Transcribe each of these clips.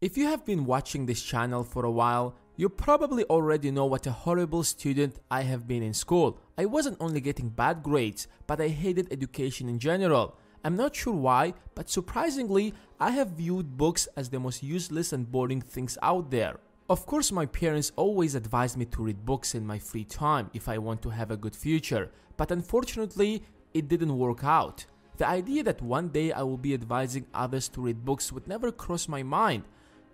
If you have been watching this channel for a while, you probably already know what a horrible student I have been in school. I wasn't only getting bad grades, but I hated education in general. I'm not sure why, but surprisingly, I have viewed books as the most useless and boring things out there. Of course, my parents always advised me to read books in my free time if I want to have a good future, but unfortunately, it didn't work out. The idea that one day I will be advising others to read books would never cross my mind.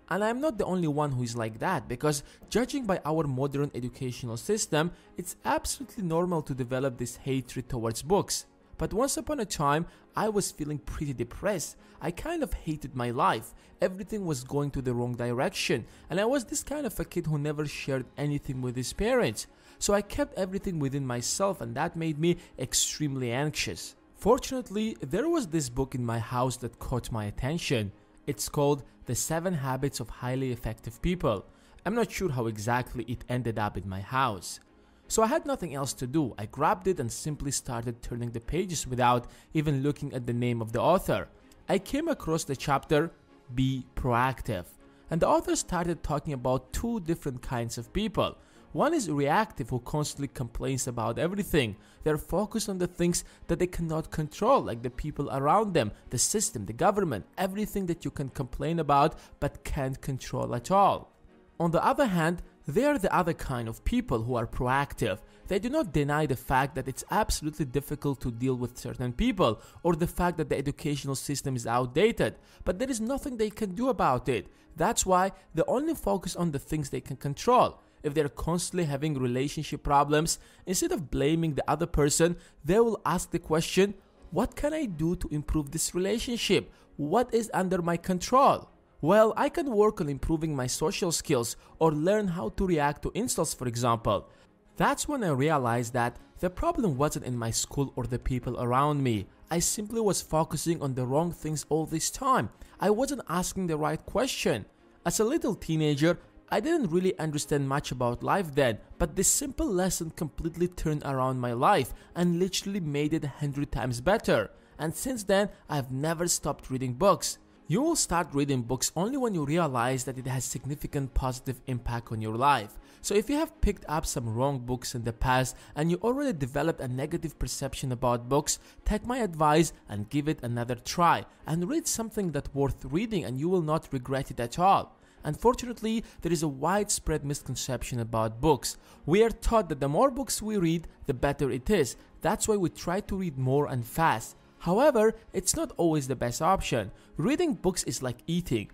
And I'm not the only one who is like that, because judging by our modern educational system, it's absolutely normal to develop this hatred towards books. But once upon a time, I was feeling pretty depressed. I kind of hated my life. Everything was going to the wrong direction, and I was this kind of a kid who never shared anything with his parents. So I kept everything within myself, and that made me extremely anxious. Fortunately, there was this book in my house that caught my attention. It's called The 7 Habits of Highly Effective People. I'm not sure how exactly it ended up in my house. So I had nothing else to do. I grabbed it and simply started turning the pages without even looking at the name of the author. I came across the chapter, Be Proactive. And the author started talking about two different kinds of people. One is reactive, who constantly complains about everything. They're focused on the things that they cannot control, like the people around them, the system, the government, everything that you can complain about but can't control at all. On the other hand, they are the other kind of people who are proactive. They do not deny the fact that it's absolutely difficult to deal with certain people, or the fact that the educational system is outdated, but there is nothing they can do about it. That's why they only focus on the things they can control. If they're constantly having relationship problems, instead of blaming the other person, they will ask the question, what can I do to improve this relationship? What is under my control? Well, I can work on improving my social skills or learn how to react to insults, for example. That's when I realized that the problem wasn't in my school or the people around me. I simply was focusing on the wrong things all this time. I wasn't asking the right question. As a little teenager, I didn't really understand much about life then, but this simple lesson completely turned around my life and literally made it 100 times better. And since then, I've never stopped reading books. You will start reading books only when you realize that it has significant positive impact on your life. So if you have picked up some wrong books in the past and you already developed a negative perception about books, take my advice and give it another try and read something that's worth reading, and you will not regret it at all. Unfortunately, there is a widespread misconception about books. We are taught that the more books we read, the better it is. That's why we try to read more and fast. However, it's not always the best option. Reading books is like eating.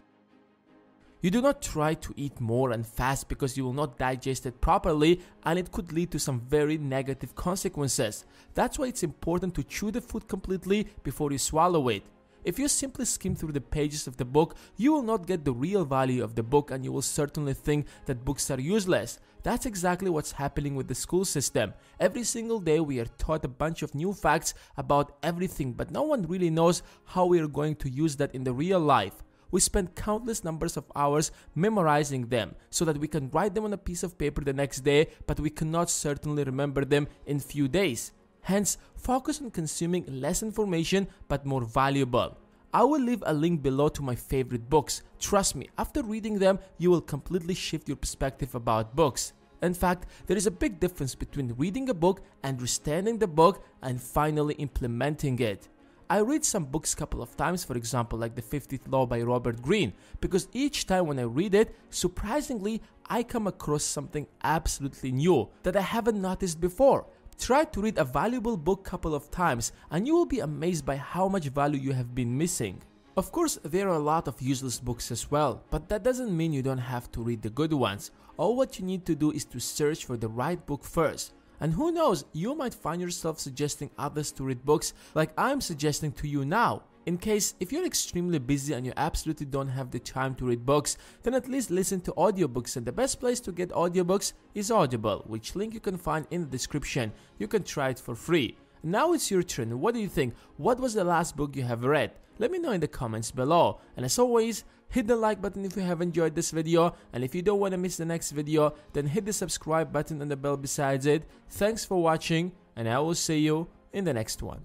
You do not try to eat more and fast because you will not digest it properly, and it could lead to some very negative consequences. That's why it's important to chew the food completely before you swallow it. If you simply skim through the pages of the book, you will not get the real value of the book, and you will certainly think that books are useless. That's exactly what's happening with the school system. Every single day we are taught a bunch of new facts about everything, but no one really knows how we are going to use that in the real life. We spend countless numbers of hours memorizing them so that we can write them on a piece of paper the next day, but we cannot certainly remember them in few days. Hence, focus on consuming less information but more valuable. I will leave a link below to my favorite books. Trust me, after reading them, you will completely shift your perspective about books. In fact, there is a big difference between reading a book, understanding the book, and finally implementing it. I read some books a couple of times, for example, like The 50th Law by Robert Greene, because each time when I read it, surprisingly, I come across something absolutely new that I haven't noticed before. Try to read a valuable book a couple of times and you will be amazed by how much value you have been missing. Of course, there are a lot of useless books as well, but that doesn't mean you don't have to read the good ones. All what you need to do is to search for the right book first. And who knows, you might find yourself suggesting others to read books like I'm suggesting to you now. In case, if you're extremely busy and you absolutely don't have the time to read books, then at least listen to audiobooks, and the best place to get audiobooks is Audible, which link you can find in the description. You can try it for free. Now it's your turn. What do you think? What was the last book you have read? Let me know in the comments below. And as always, hit the like button if you have enjoyed this video, and if you don't want to miss the next video, then hit the subscribe button and the bell besides it. Thanks for watching, and I will see you in the next one.